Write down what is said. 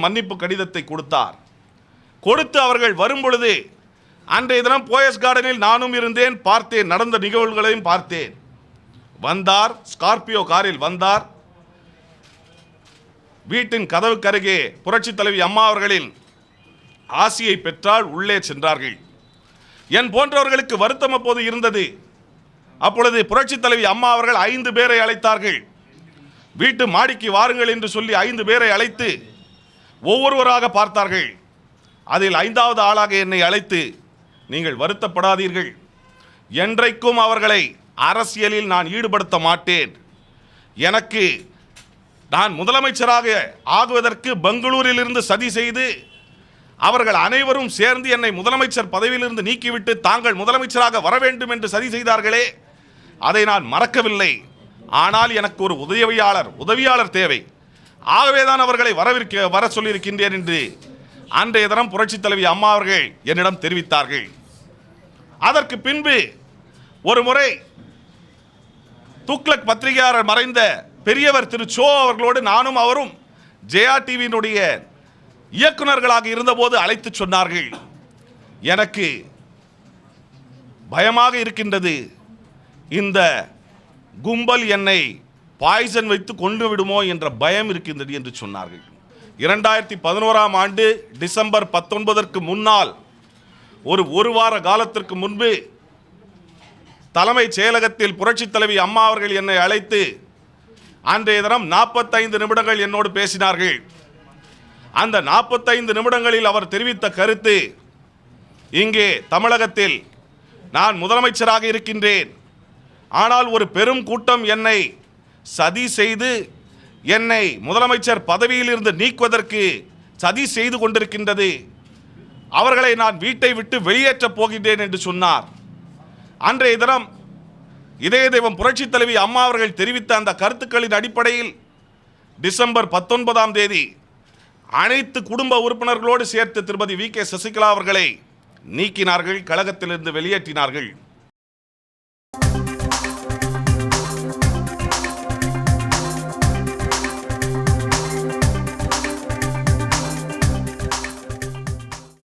மன்னிப்பு கடிதத்தை கொடுத்து அவர்கள் வரும் பொழுது அன்றைய தினம் போயஸ் கார்டனில் நானும் இருந்தேன், பார்த்தேன், நடந்த நிகழ்வுகளையும் பார்த்தேன். வந்தார், ஸ்கார்பியோ காரில் வந்தார், வீட்டின் கதவுக்கு அருகே புரட்சி தலைவி அம்மா அவர்களின் ஆசியை பெற்றால் உள்ளே சென்றார்கள். என் போன்றவர்களுக்கு வருத்தம் அப்போது இருந்தது. அப்பொழுது புரட்சி தலைவி அம்மா அவர்கள் 5 பேரை அழைத்தார்கள். வீட்டு மாடிக்கு வாருங்கள் என்று சொல்லி 5 பேரை அழைத்து ஒவ்வொருவராக பார்த்தார்கள். அதில் 5வது ஆளாக என்னை அழைத்து, நீங்கள் வருத்தப்படாதீர்கள், என்றைக்கும் அவர்களை அரசியலில் நான் ஈடுபடுத்த மாட்டேன். நான் முதலமைச்சராக ஆகுவதற்கு பெங்களூரில் இருந்து சதி செய்து அவர்கள் அனைவரும் சேர்ந்து என்னை முதலமைச்சர் பதவியிலிருந்து நீக்கிவிட்டு தாங்கள் முதலமைச்சராக வர வேண்டும் என்று சதி செய்தார்களே, அதை நான் மறக்கவில்லை. ஆனால் எனக்கு ஒரு உதவியாளர் தேவை. ஆகவேதான் அவர்களை வர சொல்லியிருக்கின்றேன் என்று அன்றைய தினம் புரட்சி தலைவி அம்மா அவர்கள் என்னிடம் தெரிவித்தார்கள். அதற்கு பின்பு ஒரு முறை துக்ளக் பத்திரிகையாளர் மறைந்த பெரியவர் திரு சோ அவர்களோடு நானும் அவரும் ஜெயா டிவியினுடைய இயக்குநர்களாக இருந்தபோது அழைத்து சொன்னார்கள், எனக்கு பயமாக இருக்கின்றது, இந்த கும்பல் என்னை பாய்சன் வைத்து கொண்டு விடுமோ என்ற பயம் இருக்கின்றது என்று சொன்னார்கள். 2011ஆம் ஆண்டு டிசம்பர் 19ற்கு முன்னால் ஒரு வார காலத்திற்கு முன்பு தலைமைச் செயலகத்தில் புரட்சி தலைவி அம்மா அவர்கள் என்னை அழைத்து அன்றைய தினம் 45 நிமிடங்கள் என்னோடு பேசினார்கள். அந்த 45 நிமிடங்களில் அவர் தெரிவித்த கருத்து, இங்கே தமிழகத்தில் நான் முதலமைச்சராக இருக்கின்றேன், ஆனால் ஒரு பெரும் கூட்டம் என்னை சதி செய்து என்னை முதலமைச்சர் பதவியில் இருந்து நீக்குவதற்கு சதி செய்து கொண்டிருக்கின்றது, அவர்களை நான் வீட்டை விட்டு வெளியேற்றப் போகின்றேன் என்று சொன்னார். அன்றைய தினம் இதய தெய்வம் புரட்சி தலைவி அம்மா அவர்கள் தெரிவித்த அந்த கருத்துக்களின் அடிப்படையில் டிசம்பர் 19ஆம் தேதி அனைத்து குடும்ப உறுப்பினர்களோடு சேர்த்து திருமதி வி.கே. சசிகலா அவர்களை நீக்கினார்கள், கழகத்திலிருந்து வெளியேற்றினார்கள்.